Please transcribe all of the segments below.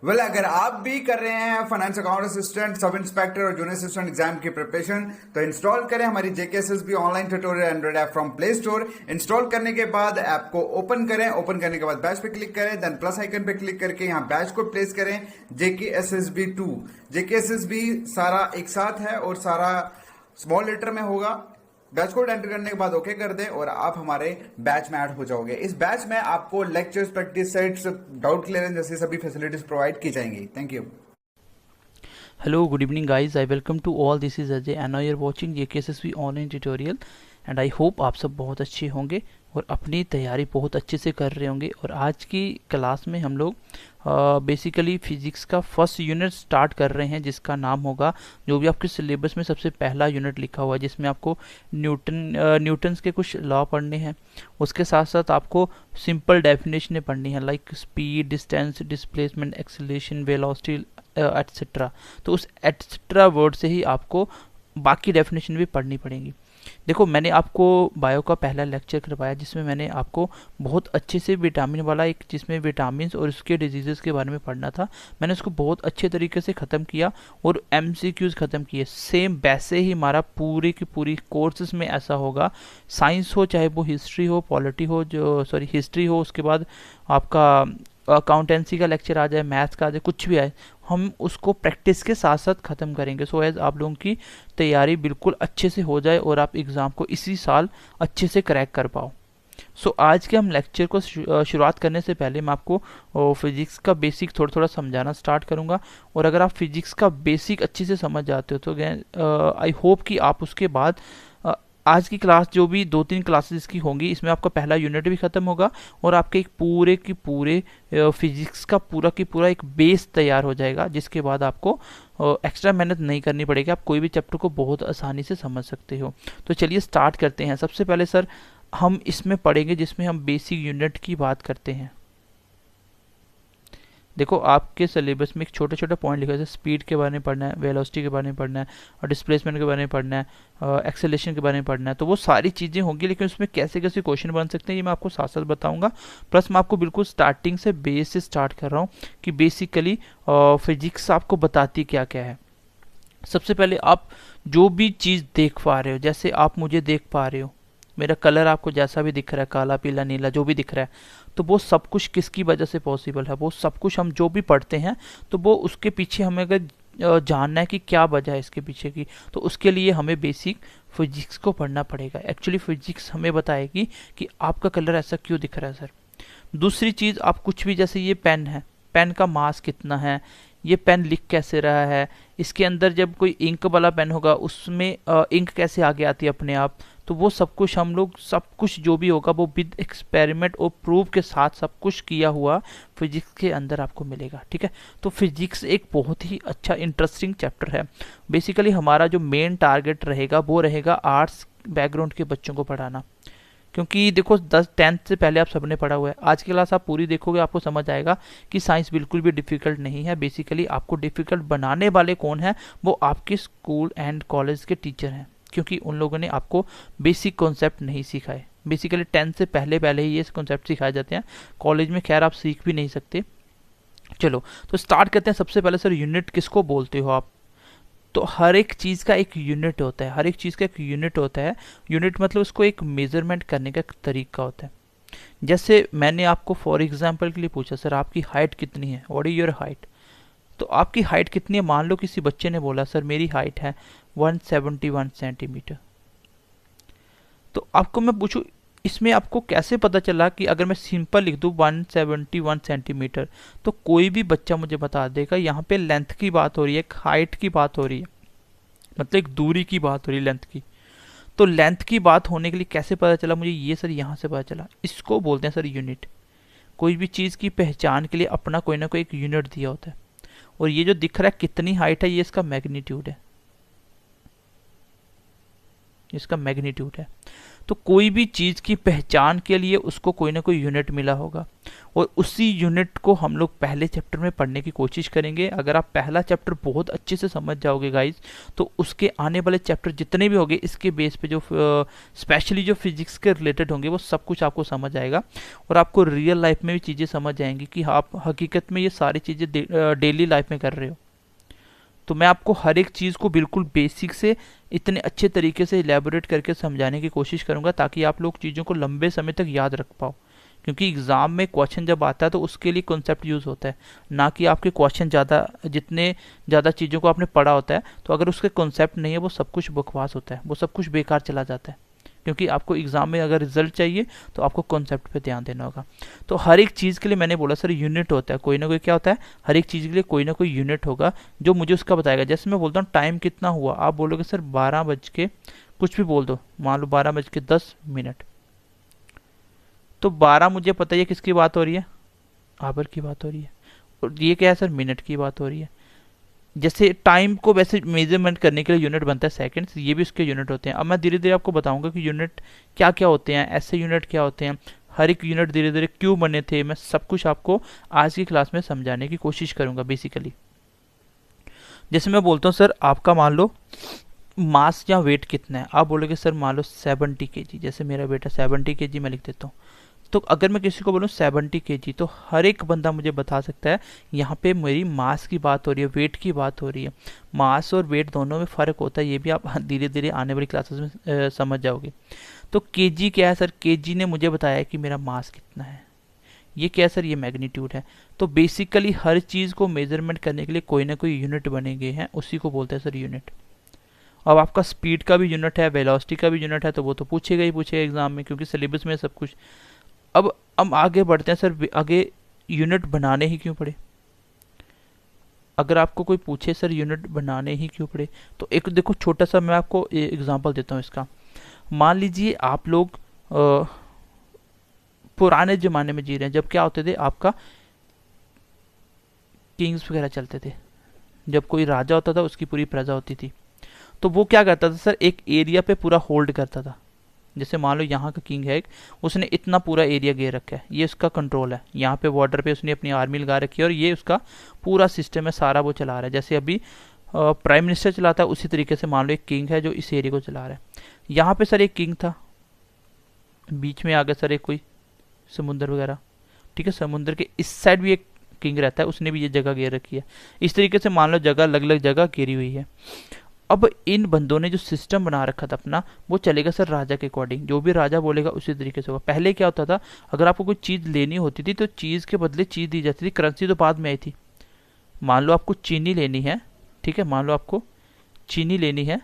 अगर आप भी कर रहे हैं finance account assistant, sub inspector और जूनियर असिस्टेंट एग्जाम की प्रिपरेशन, तो इंस्टॉल करें हमारी JKSSB online tutorial Android app from play store. Install करने के बाद ऐप को ओपन करें। ओपन करने के बाद बैच पे क्लिक करें, देन प्लस आइकन पे क्लिक करके यहाँ बैच को प्लेस करें जेकेएसएसबी 2। जेकेएसएसबी सारा एक साथ है और सारा स्मॉल लेटर में होगा। बैच कोड एंटर करने के बाद ओके कर दें और आप हमारे बैच में ऐड हो जाओगे। इस बैच में आपको lectures, practice sets, doubt clearance जैसी सभी फैसिलिटीज प्रोवाइड की जाएंगी। Thank you. Hello, good evening guys. I welcome to all. This is Ajay and now you're watching JKSSB online tutorial and I hope आप सब बहुत अच्छे होंगे और अपनी तैयारी बहुत अच्छे से कर रहे होंगे। और आज की क्लास में हम लोग बेसिकली फिजिक्स का फर्स्ट यूनिट स्टार्ट कर रहे हैं, जिसका नाम होगा, जो भी आपके सिलेबस में सबसे पहला यूनिट लिखा हुआ है, जिसमें आपको न्यूटन्स के कुछ लॉ पढ़ने हैं। उसके साथ साथ आपको सिंपल डेफिनेशनें पढ़नी है, like speed, distance, displacement, acceleration, velocity etcetera. तो उस एटसेट्रा वर्ड से ही आपको बाकी डेफिनेशन भी पढ़नी पड़ेगी। देखो, मैंने आपको बायो का पहला लेक्चर करवाया जिसमें मैंने आपको बहुत अच्छे से विटामिन वाला एक, जिसमें विटामिन और उसके डिजीजेस के बारे में पढ़ना था, मैंने उसको बहुत अच्छे तरीके से ख़त्म किया और एमसीक्यूज ख़त्म किए। सेम वैसे ही हमारा पूरी की पूरी कोर्सेज में ऐसा होगा। साइंस हो, चाहे वो हिस्ट्री हो, पॉलिटी हो, हिस्ट्री हो, उसके बाद आपका अकाउंटेंसी का लेक्चर आ जाए, मैथ्स का आ जाए, कुछ भी आए, हम उसको प्रैक्टिस के साथ साथ ख़त्म करेंगे। सो एज आप लोगों की तैयारी बिल्कुल अच्छे से हो जाए और आप एग्ज़ाम को इसी साल अच्छे से क्रैक कर पाओ। सो आज के हम लेक्चर को शुरुआत करने से पहले मैं आपको फिजिक्स का बेसिक थोड़ा थोड़ा समझाना स्टार्ट करूंगा। और अगर आप फिजिक्स का बेसिक अच्छे से समझ जाते हो तो आई होप कि आप उसके बाद आज की क्लास, जो भी 2-3 क्लासेस की होंगी, इसमें आपका पहला यूनिट भी ख़त्म होगा और आपके एक पूरे की पूरे फिजिक्स का पूरा की पूरा एक बेस तैयार हो जाएगा, जिसके बाद आपको एक्स्ट्रा मेहनत नहीं करनी पड़ेगी। आप कोई भी चैप्टर को बहुत आसानी से समझ सकते हो। तो चलिए स्टार्ट करते हैं। सबसे पहले सर हम इसमें पढ़ेंगे जिसमें हम बेसिक यूनिट की बात करते हैं। देखो, आपके सिलेबस में एक छोटे छोटे पॉइंट लिखा है, स्पीड के बारे में पढ़ना है, वेलोसिटी के बारे में पढ़ना है, और डिस्प्लेसमेंट के बारे में पढ़ना है, एक्सेलरेशन के बारे में पढ़ना है। तो वो सारी चीज़ें होंगी, लेकिन उसमें कैसे कैसे क्वेश्चन बन सकते हैं ये मैं आपको साथ साथ बताऊंगा। प्लस मैं आपको बिल्कुल स्टार्टिंग से बेस से स्टार्ट कर रहा हूँ कि बेसिकली फिजिक्स आपको बताती क्या क्या है। सबसे पहले आप जो भी चीज़ देख पा रहे हो, जैसे आप मुझे देख पा रहे हो, मेरा कलर आपको जैसा भी दिख रहा है, काला, पीला, नीला, जो भी दिख रहा है, तो वो सब कुछ किसकी वजह से पॉसिबल है? वो सब कुछ हम जो भी पढ़ते हैं, तो वो उसके पीछे हमें अगर जानना है कि क्या वजह है इसके पीछे की, तो उसके लिए हमें बेसिक फिजिक्स को पढ़ना पड़ेगा। एक्चुअली फिजिक्स हमें बताएगी कि आपका कलर ऐसा क्यों दिख रहा है सर। दूसरी चीज़, आप कुछ भी, जैसे ये पेन है, पेन का मास कितना है, ये पेन लिख कैसे रहा है, इसके अंदर जब कोई इंक वाला पेन होगा उसमें इंक कैसे आगे आती है अपने आप, तो वो सब कुछ हम लोग, सब कुछ जो भी होगा वो विद एक्सपेरिमेंट और प्रूफ के साथ सब कुछ किया हुआ फिजिक्स के अंदर आपको मिलेगा। ठीक है, तो फिजिक्स एक बहुत ही अच्छा इंटरेस्टिंग चैप्टर है। बेसिकली हमारा जो मेन टारगेट रहेगा वो रहेगा आर्ट्स बैकग्राउंड के बच्चों को पढ़ाना, क्योंकि देखो 10th से पहले आप सबने पढ़ा हुआ है। आज की क्लास आप पूरी देखोगे, आपको समझ आएगा कि साइंस बिल्कुल भी डिफिकल्ट नहीं है। बेसिकली आपको डिफिकल्ट बनाने वाले कौन है? वो आपके स्कूल एंड कॉलेज के टीचर हैं, क्योंकि उन लोगों ने आपको बेसिक कॉन्सेप्ट नहीं सिखाए। बेसिकली 10th से पहले पहले ही ये कॉन्सेप्ट सिखाए जाते हैं। कॉलेज में खैर आप सीख भी नहीं सकते। चलो तो स्टार्ट करते हैं। सबसे पहले सर, यूनिट किसको बोलते हो आप? तो हर एक चीज़ का एक यूनिट होता है, हर एक चीज़ का एक यूनिट होता है। यूनिट मतलब उसको एक मेजरमेंट करने का एक तरीका होता है। जैसे मैंने आपको फॉर एग्जांपल के लिए पूछा, सर आपकी हाइट कितनी है, व्हाट इज योर हाइट? तो आपकी हाइट कितनी है? मान लो किसी बच्चे ने बोला, सर मेरी हाइट है 171 सेंटीमीटर। तो आपको मैं पूछूं, इसमें आपको कैसे पता चला कि अगर मैं सिंपल लिख दूं 171 सेंटीमीटर, तो कोई भी बच्चा मुझे बता देगा यहाँ पे लेंथ की बात हो रही है, हाइट की बात हो रही है, मतलब एक दूरी की बात हो रही है, लेंथ की। तो लेंथ की बात होने के लिए कैसे पता चला मुझे? ये सर यहाँ से पता चला। इसको बोलते हैं सर यूनिट। कोई भी चीज़ की पहचान के लिए अपना कोई ना कोई एक यूनिट दिया होता है। और ये जो दिख रहा है कितनी हाइट है, ये इसका मैग्नीट्यूड है, इसका मैग्नीट्यूड है। तो कोई भी चीज़ की पहचान के लिए उसको कोई ना कोई यूनिट मिला होगा, और उसी यूनिट को हम लोग पहले चैप्टर में पढ़ने की कोशिश करेंगे। अगर आप पहला चैप्टर बहुत अच्छे से समझ जाओगे गाइज, तो उसके आने वाले चैप्टर जितने भी होंगे इसके बेस पे जो स्पेशली जो फिजिक्स के रिलेटेड होंगे वो सब कुछ आपको समझ आएगा, और आपको रियल लाइफ में भी चीज़ें समझ आएंगी कि आप हकीकत में ये सारी चीज़ें डेली लाइफ में कर रहे हो। तो मैं आपको हर एक चीज़ को बिल्कुल बेसिक से इतने अच्छे तरीके से इलेबोरेट करके समझाने की कोशिश करूंगा ताकि आप लोग चीज़ों को लंबे समय तक याद रख पाओ, क्योंकि एग्ज़ाम में क्वेश्चन जब आता है तो उसके लिए कॉन्सेप्ट यूज़ होता है, ना कि आपके क्वेश्चन ज़्यादा, जितने ज़्यादा चीज़ों को आपने पढ़ा होता है तो अगर उसके कॉन्सेप्ट नहीं है वो सब कुछ बकवास होता है, वो सब कुछ बेकार चला जाता है। क्योंकि आपको एग्ज़ाम में अगर रिजल्ट चाहिए तो आपको कॉन्सेप्ट पे ध्यान देना होगा। तो हर एक चीज़ के लिए मैंने बोला सर यूनिट होता है, कोई ना कोई क्या होता है, हर एक चीज़ के लिए कोई ना कोई यूनिट होगा जो मुझे उसका बताएगा। जैसे मैं बोलता हूँ टाइम कितना हुआ, आप बोलोगे सर 12 बज के कुछ भी बोल दो, मान लो 12 बज के 10 मिनट, तो 12 मुझे पता है ये किसकी बात हो रही है, आवर की बात हो रही है, और ये क्या है सर, मिनट की बात हो रही है। जैसे टाइम को वैसे मेजरमेंट करने के लिए यूनिट बनता है सेकंड्स, ये भी उसके यूनिट होते हैं। अब मैं धीरे धीरे आपको बताऊंगा कि यूनिट क्या क्या होते हैं, ऐसे यूनिट क्या होते हैं, हर एक यूनिट धीरे धीरे क्यों बने थे, मैं सब कुछ आपको आज की क्लास में समझाने की कोशिश करूंगा बेसिकली। जैसे मैं बोलता हूँ सर आपका मान लो मास या वेट कितना है, आप बोलोगे सर मान लो 70 kg, जैसे मेरा वेट है 70 kg, मैं लिख देता हूँ। तो अगर मैं किसी को बोलूँ 70 kg, तो हर एक बंदा मुझे बता सकता है यहाँ पे मेरी मास की बात हो रही है, वेट की बात हो रही है। मास और वेट दोनों में फ़र्क होता है, ये भी आप धीरे धीरे आने वाली क्लासेस में समझ जाओगे। तो केजी क्या है सर, केजी ने मुझे बताया कि मेरा मास कितना है। ये क्या है सर, ये मैग्नीट्यूड है। तो बेसिकली हर चीज़ को मेजरमेंट करने के लिए कोई ना कोई यूनिट बने गए हैं, उसी को बोलते हैं सर यूनिट। अब आपका स्पीड का भी यूनिट है, वेलोसिटी का भी यूनिट है, तो वो तो पूछेगा ही पूछेगा एग्जाम में, क्योंकि सिलेबस में सब कुछ। अब हम आगे बढ़ते हैं सर, आगे यूनिट बनाने ही क्यों पड़े। अगर आपको कोई पूछे सर यूनिट बनाने ही क्यों पड़े, तो एक देखो छोटा सा मैं आपको एग्जांपल देता हूँ इसका। मान लीजिए आप लोग पुराने ज़माने में जी रहे हैं, जब क्या होते थे, आपका किंग्स वगैरह चलते थे। जब कोई राजा होता था उसकी पूरी प्रजा होती थी, तो वो क्या करता था सर, एक एरिया पे पूरा होल्ड करता था। जैसे मान लो यहाँ का किंग है एक, उसने इतना पूरा एरिया घेर रखा है, ये उसका कंट्रोल है। यहाँ पे बॉर्डर पे उसने अपनी आर्मी लगा रखी है, और ये उसका पूरा सिस्टम है, सारा वो चला रहा है। जैसे अभी प्राइम मिनिस्टर चलाता है, उसी तरीके से मान लो एक किंग है जो इस एरिया को चला रहा है। यहाँ पे सर एक किंग था, बीच में आ गया सर एक कोई समुंदर वगैरह, ठीक है, समुंदर के इस साइड भी एक किंग रहता है, उसने भी ये जगह घेर रखी है। इस तरीके से मान लो जगह अलग अलग जगह घेरी हुई है। अब इन बंदों ने जो सिस्टम बना रखा था अपना, वो चलेगा सर राजा के अकॉर्डिंग, जो भी राजा बोलेगा उसी तरीके से होगा। पहले क्या होता था, अगर आपको कोई चीज़ लेनी होती थी तो चीज़ के बदले चीज़ दी जाती थी, करेंसी तो बाद में आई थी। मान लो आपको चीनी लेनी है, ठीक है, मान लो आपको चीनी लेनी है,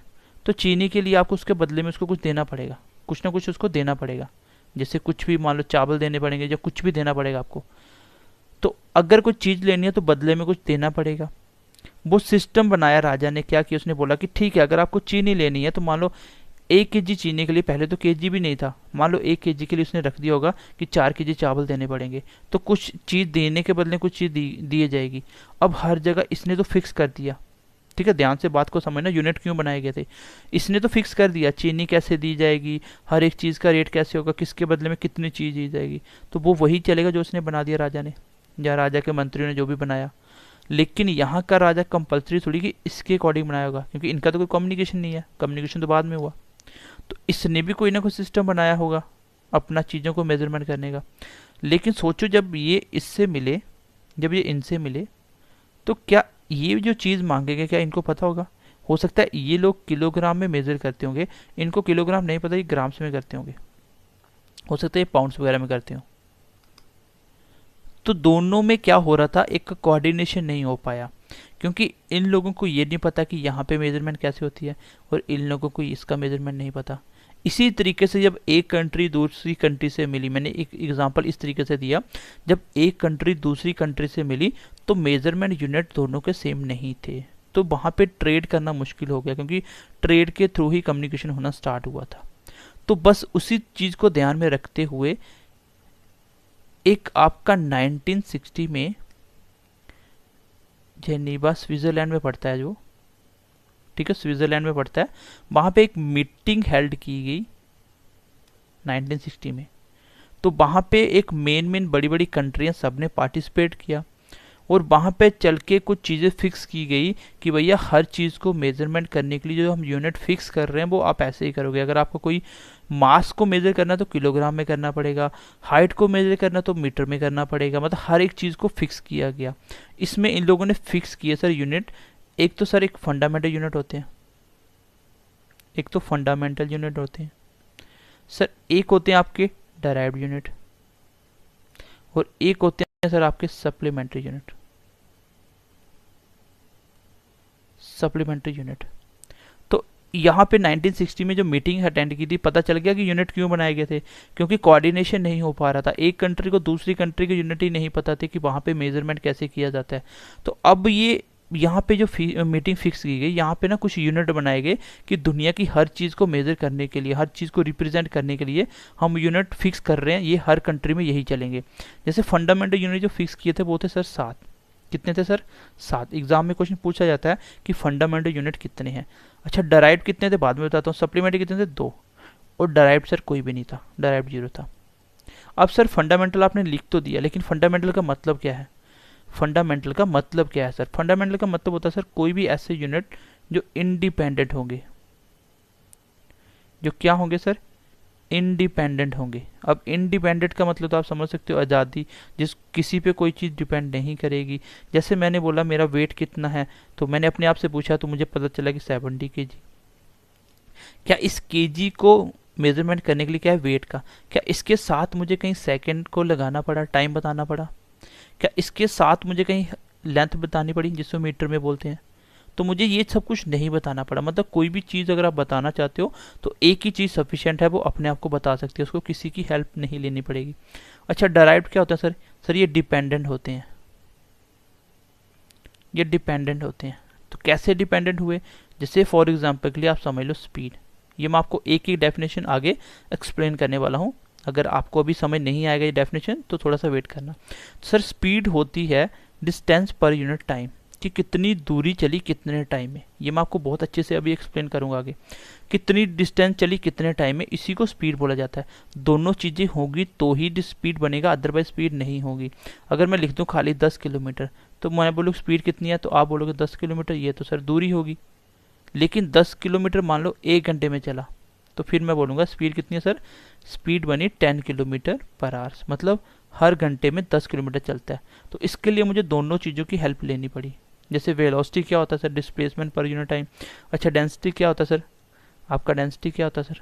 तो चीनी के लिए आपको उसके बदले में उसको कुछ देना पड़ेगा, कुछ ना कुछ उसको देना पड़ेगा। जैसे कुछ भी मान लो चावल देने पड़ेंगे या कुछ भी देना पड़ेगा आपको। तो अगर कोई चीज़ लेनी है तो बदले में कुछ देना पड़ेगा। वो सिस्टम बनाया राजा ने, क्या किया, उसने बोला कि ठीक है अगर आपको चीनी लेनी है तो मान लो 1 kg चीनी के लिए, पहले तो केजी भी नहीं था, मान लो 1 kg के लिए उसने रख दिया होगा कि 4 kg चावल देने पड़ेंगे, तो कुछ चीज़ देने के बदले कुछ चीज़ दिए जाएगी। अब हर जगह इसने तो फिक्स कर दिया, ठीक है, ध्यान से बात को समझना, यूनिट क्यों बनाए गए थे। इसने तो फिक्स कर दिया चीनी कैसे दी जाएगी, हर एक चीज़ का रेट कैसे होगा, किसके बदले में कितनी चीज़ दी जाएगी, तो वो वही चलेगा जो उसने बना दिया राजा ने, या राजा के मंत्रियों ने जो भी बनाया। लेकिन यहाँ का राजा कंपलसरी थोड़ी कि इसके अकॉर्डिंग बनाया होगा, क्योंकि इनका तो कोई कम्युनिकेशन नहीं है, कम्युनिकेशन तो बाद में हुआ। तो इसने भी कोई ना कोई सिस्टम बनाया होगा अपना चीज़ों को मेजरमेंट करने का। लेकिन सोचो जब ये इससे मिले, जब ये इनसे मिले, तो क्या ये जो चीज़ मांगेंगे क्या इनको पता होगा। हो सकता है ये लोग किलोग्राम में मेजर करते होंगे, इनको किलोग्राम नहीं पता, ये ग्राम्स में करते होंगे, हो सकता है ये पाउंड्स वगैरह में करते हो। तो दोनों में क्या हो रहा था, एक कोऑर्डिनेशन नहीं हो पाया, क्योंकि इन लोगों को ये नहीं पता कि यहाँ पे मेजरमेंट कैसे होती है, और इन लोगों को इसका मेजरमेंट नहीं पता। इसी तरीके से जब एक कंट्री दूसरी कंट्री से मिली, मैंने एक एग्जांपल इस तरीके से दिया, जब एक कंट्री दूसरी कंट्री से मिली तो मेजरमेंट यूनिट दोनों के सेम नहीं थे, तो वहाँ पे ट्रेड करना मुश्किल हो गया, क्योंकि ट्रेड के थ्रू ही कम्युनिकेशन होना स्टार्ट हुआ था। तो बस उसी चीज़ को ध्यान में रखते हुए एक आपका 1960 में जेनीवा स्विट्जरलैंड में पड़ता है जो, ठीक है, स्विट्जरलैंड में पड़ता है, वहाँ पे एक मीटिंग हेल्ड की गई 1960 में। तो वहाँ पे एक मेन बड़ी बड़ी कंट्रियाँ सब ने पार्टिसिपेट किया और वहाँ पे चल के कुछ चीज़ें फिक्स की गई कि भैया हर चीज़ को मेजरमेंट करने के लिए जो हम यूनिट फिक्स कर रहे हैं वो आप ऐसे ही करोगे। अगर आपको कोई मास को मेजर करना तो किलोग्राम में करना पड़ेगा, हाइट को मेजर करना तो मीटर में करना पड़ेगा, मतलब हर एक चीज़ को फिक्स किया गया। इसमें इन लोगों ने फिक्स किए सर यूनिट। एक तो सर एक फंडामेंटल यूनिट होते हैं, एक तो फंडामेंटल यूनिट होते हैं सर, एक होते हैं आपके डराइव्ड यूनिट और एक होते हैं सर आपके सप्लीमेंट्री यूनिट। सप्लीमेंट्री यूनिट तो यहाँ पे 1960 में जो मीटिंग अटेंड की थी, पता चल गया कि यूनिट क्यों बनाए गए थे, क्योंकि कोऑर्डिनेशन नहीं हो पा रहा था। एक कंट्री को दूसरी कंट्री के यूनिट ही नहीं पता थे कि वहाँ पे मेजरमेंट कैसे किया जाता है। तो अब ये यहाँ पे जो मीटिंग फिक्स की गई, यहाँ पे ना कुछ यूनिट बनाए गए कि दुनिया की हर चीज़ को मेजर करने के लिए, हर चीज़ को रिप्रेजेंट करने के लिए हम यूनिट फिक्स कर रहे हैं, ये हर कंट्री में यही चलेंगे। जैसे फंडामेंटल यूनिट जो फिक्स किए थे वो थे सर 7। कितने थे सर? 7। एग्जाम में क्वेश्चन पूछा जाता है कि फंडामेंटल यूनिट कितने हैं। अच्छा, डराइव्ड कितने थे बाद में बताता हूँ। सप्लीमेंट्री कितने थे? 2। और डराइव्ड सर कोई भी नहीं था, डराइव्ड 0 था। अब सर फंडामेंटल आपने लिख तो दिया, लेकिन फंडामेंटल का मतलब क्या है? फंडामेंटल का मतलब क्या है सर? फंडामेंटल का मतलब होता है सर कोई भी ऐसे यूनिट जो इंडिपेंडेंट होंगे। जो क्या होंगे सर? इंडिपेंडेंट होंगे। अब इंडिपेंडेंट का मतलब तो आप समझ सकते हो, आज़ादी, जिस किसी पे कोई चीज़ डिपेंड नहीं करेगी। जैसे मैंने बोला मेरा वेट कितना है, तो मैंने अपने आप से पूछा तो मुझे पता चला कि 70 kg। क्या इस kg को मेजरमेंट करने के लिए क्या है? वेट का। क्या इसके साथ मुझे कहीं सेकंड को लगाना पड़ा, टाइम बताना पड़ा? क्या इसके साथ मुझे कहीं लेंथ बतानी पड़ी जिसको मीटर में बोलते हैं? तो मुझे ये सब कुछ नहीं बताना पड़ा। मतलब कोई भी चीज़ अगर आप बताना चाहते हो तो एक ही चीज़ सफिशिएंट है, वो अपने आप को बता सकती है, उसको किसी की हेल्प नहीं लेनी पड़ेगी। अच्छा, डराइव्ड क्या होता है सर? सर ये डिपेंडेंट होते हैं, ये डिपेंडेंट होते हैं। तो कैसे डिपेंडेंट हुए? जैसे फॉर एग्जाम्पल के लिए आप समझ लो स्पीड। ये मैं आपको एक एक डेफिनेशन आगे एक्सप्लेन करने वाला हूँ। अगर आपको अभी समझ नहीं आएगा ये डेफिनेशन तो थोड़ा सा वेट करना। सर स्पीड होती है डिस्टेंस पर यूनिट टाइम, कि कितनी दूरी चली कितने टाइम में। ये मैं आपको बहुत अच्छे से अभी एक्सप्लेन करूंगा आगे। कितनी डिस्टेंस चली कितने टाइम में, इसी को स्पीड बोला जाता है। दोनों चीज़ें होगी तो ही स्पीड बनेगा, अदरवाइज स्पीड नहीं होगी। अगर मैं लिख दूं खाली 10 किलोमीटर तो मैं बोलूँ स्पीड कितनी है, तो आप बोलोगे 10 किलोमीटर, ये तो सर दूरी होगी। लेकिन 10 किलोमीटर मान लो 1 घंटे में चला, तो फिर मैं बोलूँगा स्पीड कितनी है सर? स्पीड बनी 10 किलोमीटर पर आवर्स, मतलब हर घंटे में 10 किलोमीटर चलता है। तो इसके लिए मुझे दोनों चीज़ों की हेल्प लेनी पड़ी। जैसे वेलोसिटी क्या होता है sir? Displacement per unit time. अच्छा, डेंसिटी क्या होता है सर? आपका डेंसिटी क्या होता है सर?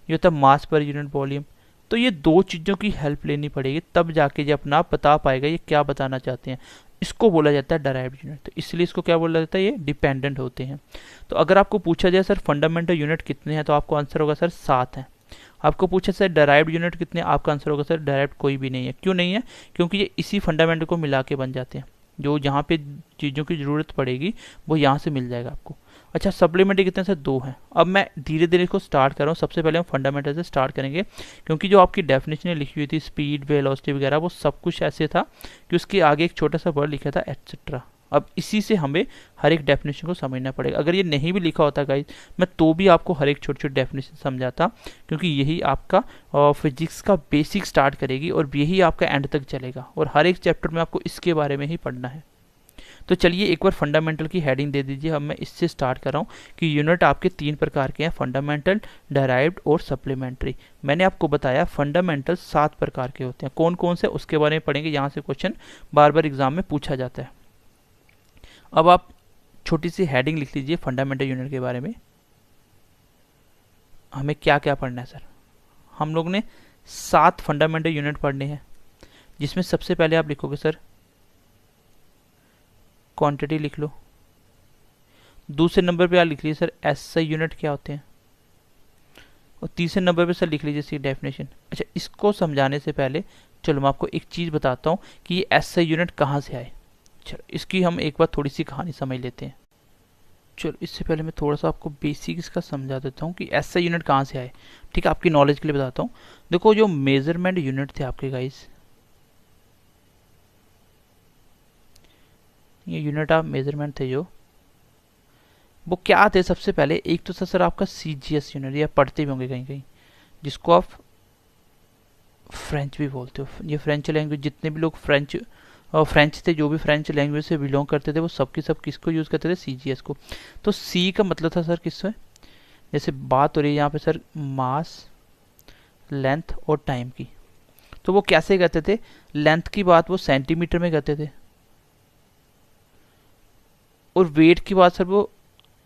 ये होता है मास पर यूनिट वॉल्यूम। तो ये दो चीज़ों की हेल्प लेनी पड़ेगी, तब जाके ये अपना आप बता पाएगा ये क्या बताना चाहते हैं। इसको बोला जाता है डराइव्ड यूनिट। तो इसलिए इसको क्या बोला जाता है? ये डिपेंडेंट होते हैं। तो अगर आपको पूछा जाए सर फंडामेंटल यूनिट कितने हैं, तो आपको आंसर होगा सर 7 है। आपको पूछा सर डराइव्ड यूनिट कितने, आपका आंसर होगा सर डराइव्ड कोई भी नहीं है। क्यों नहीं है? क्योंकि ये इसी फंडामेंटल को मिला के बन जाते हैं। जो जहाँ पे चीज़ों की ज़रूरत पड़ेगी वो यहाँ से मिल जाएगा आपको। अच्छा, सप्लीमेंट्री कितने सर? 2 हैं। अब मैं धीरे धीरे इसको स्टार्ट कर रहा हूँ। सबसे पहले हम फंडामेंटल से स्टार्ट करेंगे, क्योंकि जो आपकी डेफिनेशन लिखी हुई थी स्पीड, वेलोसिटी वगैरह, वो सब कुछ ऐसे था कि उसके आगे एक छोटा सा वर्ड लिखा था एटसेट्रा। अब इसी से हमें हर एक डेफिनेशन को समझना पड़ेगा। अगर ये नहीं भी लिखा होता गाइस, मैं तो भी आपको हर एक छोटी छोटी डेफिनेशन समझाता, क्योंकि यही आपका फिजिक्स का बेसिक स्टार्ट करेगी और यही आपका एंड तक चलेगा। और हर एक चैप्टर में आपको इसके बारे में ही पढ़ना है। तो चलिए एक बार फंडामेंटल की हेडिंग दे दीजिए। अब मैं इससे स्टार्ट कर रहा हूँ कि यूनिट आपके 3 प्रकार के हैं, फंडामेंटल, डराइव्ड और सप्लीमेंट्री। मैंने आपको बताया फंडामेंटल 7 प्रकार के होते हैं। कौन कौन से, उसके बारे में पढ़ेंगे। यहाँ से क्वेश्चन बार बार एग्जाम में पूछा जाता है। अब आप छोटी सी हेडिंग लिख लीजिए फंडामेंटल यूनिट के बारे में। हमें क्या क्या पढ़ना है सर? हम लोग ने 7 फंडामेंटल यूनिट पढ़ने हैं, जिसमें सबसे पहले आप लिखोगे सर क्वांटिटी, लिख लो। दूसरे नंबर पे आप लिख लीजिए सर एसआई यूनिट क्या होते हैं, और तीसरे नंबर पे सर लिख लीजिए इसकी डेफिनेशन। अच्छा, इसको समझाने से पहले चलो मैं आपको एक चीज़ बताता हूँ कि ये एसआई यूनिट कहाँ से आए। चलो इसकी हम एक बार थोड़ी सी कहानी समझ लेते हैं। चलो इससे पहले मैं थोड़ा सा आपको बेसिक इसका समझा देता हूँ कि एसआई यूनिट कहाँ से आए। ठीक है, आपकी नॉलेज के लिए बताता हूँ। देखो जो मेजरमेंट यूनिट थे आपके गाइस, ये यूनिट ऑफ मेजरमेंट थे जो, वो क्या थे? सबसे पहले एक तो सर आपका सीजीएस यूनिट, या पढ़ते भी होंगे कहीं कहीं, जिसको आप फ्रेंच भी बोलते हो। ये फ्रेंच लैंग्वेज, जितने भी लोग फ्रेंच थे, जो भी फ्रेंच लैंग्वेज से बिलोंग करते थे, वो सब के सब किसको यूज़ करते थे, CGS को। तो सी का मतलब था सर किससे, जैसे बात हो रही है यहाँ पे सर मास, लेंथ और टाइम की, तो वो कैसे करते थे, लेंथ की बात वो सेंटीमीटर में करते थे, और वेट की बात सर वो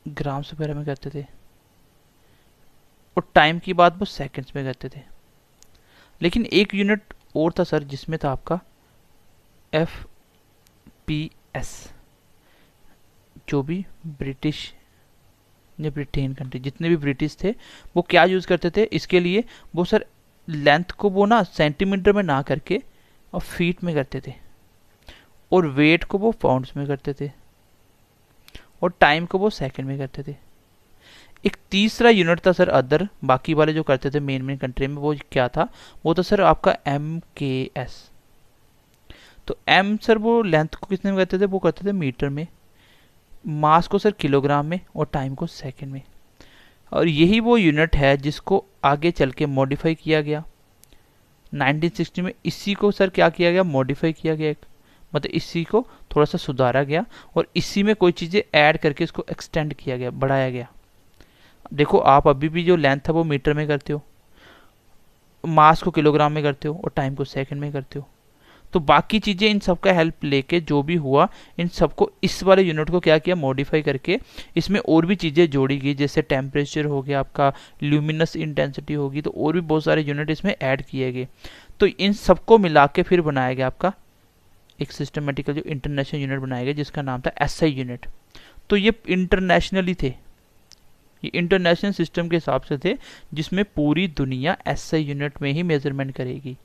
ग्राम्स वगैरह में करते थे, और टाइम की बात वो सेकंड्स में करते थे। लेकिन एक यूनिट और था सर जिसमें था आपका FPS, जो भी ब्रिटिश या ब्रिटेन कंट्री, जितने भी ब्रिटिश थे वो क्या यूज़ करते थे इसके लिए, वो सर लेंथ को वो ना सेंटीमीटर में ना करके और फीट में करते थे, और वेट को वो पाउंड्स में करते थे, और टाइम को वो सेकंड में करते थे। एक तीसरा यूनिट था सर अदर, बाकी वाले जो करते थे मेन कंट्री में, वो क्या था, वो था सर आपका MKS। तो M सर वो लेंथ को कितने में करते थे, वो करते थे मीटर में, मास को सर किलोग्राम में, और टाइम को सेकंड में। और यही वो यूनिट है जिसको आगे चल के मॉडिफाई किया गया 1960 में। इसी को सर क्या किया गया, मॉडिफाई किया गया, मतलब इसी को थोड़ा सा सुधारा गया, और इसी में कोई चीज़ें ऐड करके इसको एक्सटेंड किया गया, बढ़ाया गया। देखो आप अभी भी जो लेंथ है वो मीटर में करते हो, मास को किलोग्राम में करते हो, और टाइम को सेकंड में करते हो। तो बाकी चीज़ें इन सब का हेल्प लेके जो भी हुआ, इन सबको इस वाले यूनिट को क्या किया, मॉडिफाई करके इसमें और भी चीज़ें जोड़ी गई, जैसे टेम्परेचर हो गया आपका, ल्यूमिनस इंटेंसिटी होगी, तो और भी बहुत सारे यूनिट इसमें ऐड किए गए। तो इन सबको मिला के फिर बनाया गया आपका एक सिस्टमेटिकल जो इंटरनेशनल यूनिट बनाया गया, जिसका नाम था SI यूनिट। तो ये इंटरनेशनली थे, ये इंटरनेशनल सिस्टम के हिसाब से थे, जिसमें पूरी दुनिया SI यूनिट में ही मेजरमेंट करेगी।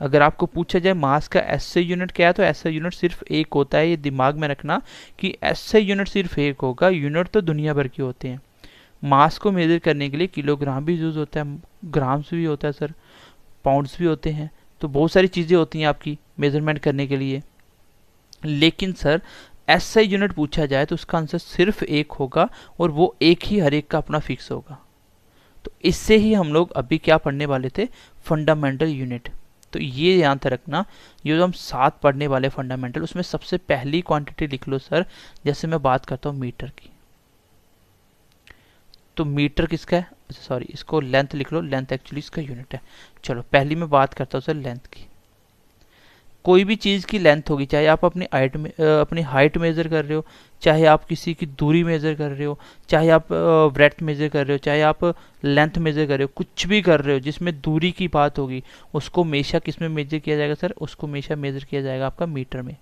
अगर आपको पूछा जाए मास का SI यूनिट क्या है, तो SI यूनिट सिर्फ एक होता है, ये दिमाग में रखना कि SI यूनिट सिर्फ एक होगा, यूनिट तो दुनिया भर के होते हैं। मास को मेजर करने के लिए किलोग्राम भी यूज़ होता है, ग्राम्स भी होता है सर, पाउंड्स भी होते हैं, तो बहुत सारी चीज़ें होती हैं आपकी मेजरमेंट करने के लिए। लेकिन सर SI यूनिट पूछा जाए तो उसका आंसर सिर्फ एक होगा, और वो एक ही हर एक का अपना फिक्स होगा। तो इससे ही हम लोग अभी क्या पढ़ने वाले थे, फंडामेंटल यूनिट। तो ये याद रखना, ये जो हम 7 पढ़ने वाले फंडामेंटल, उसमें सबसे पहली क्वांटिटी लिख लो सर। जैसे मैं बात करता हूँ मीटर की, तो मीटर किसका है, अच्छा सॉरी, इसको लेंथ लिख लो, लेंथ एक्चुअली इसका यूनिट है। चलो पहली मैं बात करता हूँ सर लेंथ की। कोई भी चीज़ की लेंथ होगी, चाहे आप अपनी हाइट मेज़र कर रहे हो, चाहे आप किसी की दूरी मेज़र कर रहे हो, चाहे आप ब्रेड्थ मेज़र कर रहे हो, चाहे आप लेंथ मेज़र कर रहे हो, कुछ भी कर रहे हो जिसमें दूरी की बात होगी, उसको हमेशा किस में मेज़र किया जाएगा सर, उसको हमेशा मेज़र किया जाएगा आपका मीटर में,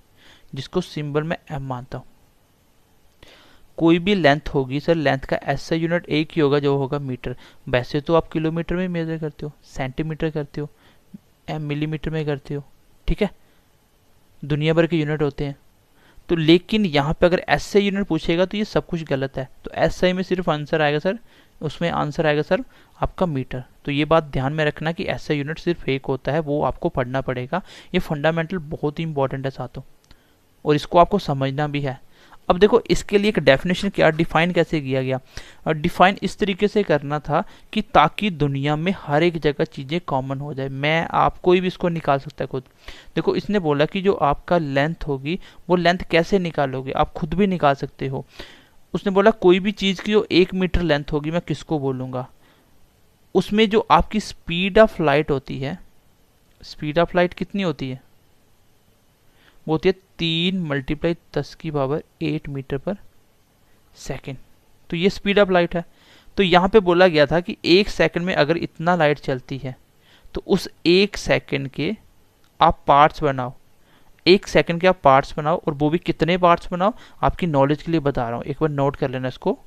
जिसको सिंबल में M मानता हूँ। कोई भी लेंथ होगी सर, लेंथ का SI यूनिट एक ही होगा, जो होगा मीटर। वैसे तो आप किलोमीटर में मेज़र करते हो, सेंटीमीटर करते हो, मिलीमीटर में करते हो, ठीक है, दुनिया भर के यूनिट होते हैं। तो लेकिन यहाँ पे अगर SI यूनिट पूछेगा तो ये सब कुछ गलत है। तो SI में सिर्फ आंसर आएगा सर, उसमें आंसर आएगा सर आपका मीटर। तो ये बात ध्यान में रखना कि SI यूनिट सिर्फ एक होता है, वो आपको पढ़ना पड़ेगा। ये फंडामेंटल बहुत ही इंपॉर्टेंट है साथों, और इसको आपको समझना भी है। अब देखो इसके लिए एक डेफिनेशन क्या, डिफाइन कैसे किया गया, और डिफाइन इस तरीके से करना था कि ताकि दुनिया में हर एक जगह चीज़ें कॉमन हो जाए। मैं आप कोई भी इसको निकाल सकता है खुद। देखो इसने बोला कि जो आपका लेंथ होगी वो लेंथ कैसे निकालोगे, आप खुद भी निकाल सकते हो। उसने बोला कोई भी चीज़ की जो 1 मीटर लेंथ होगी, मैं किसको बोलूँगा, उसमें जो आपकी स्पीड ऑफ लाइट होती है, स्पीड ऑफ लाइट कितनी होती है, वो होती है 3 × 10⁸ मीटर पर सेकेंड। तो ये स्पीड ऑफ लाइट है। तो यहाँ पे बोला गया था कि 1 सेकंड में अगर इतना लाइट चलती है, तो उस 1 सेकंड के आप पार्ट्स बनाओ, 1 सेकंड के आप पार्ट्स बनाओ, और वो भी कितने पार्ट्स बनाओ, आपकी नॉलेज के लिए बता रहा हूँ, एक बार नोट कर लेना इसको।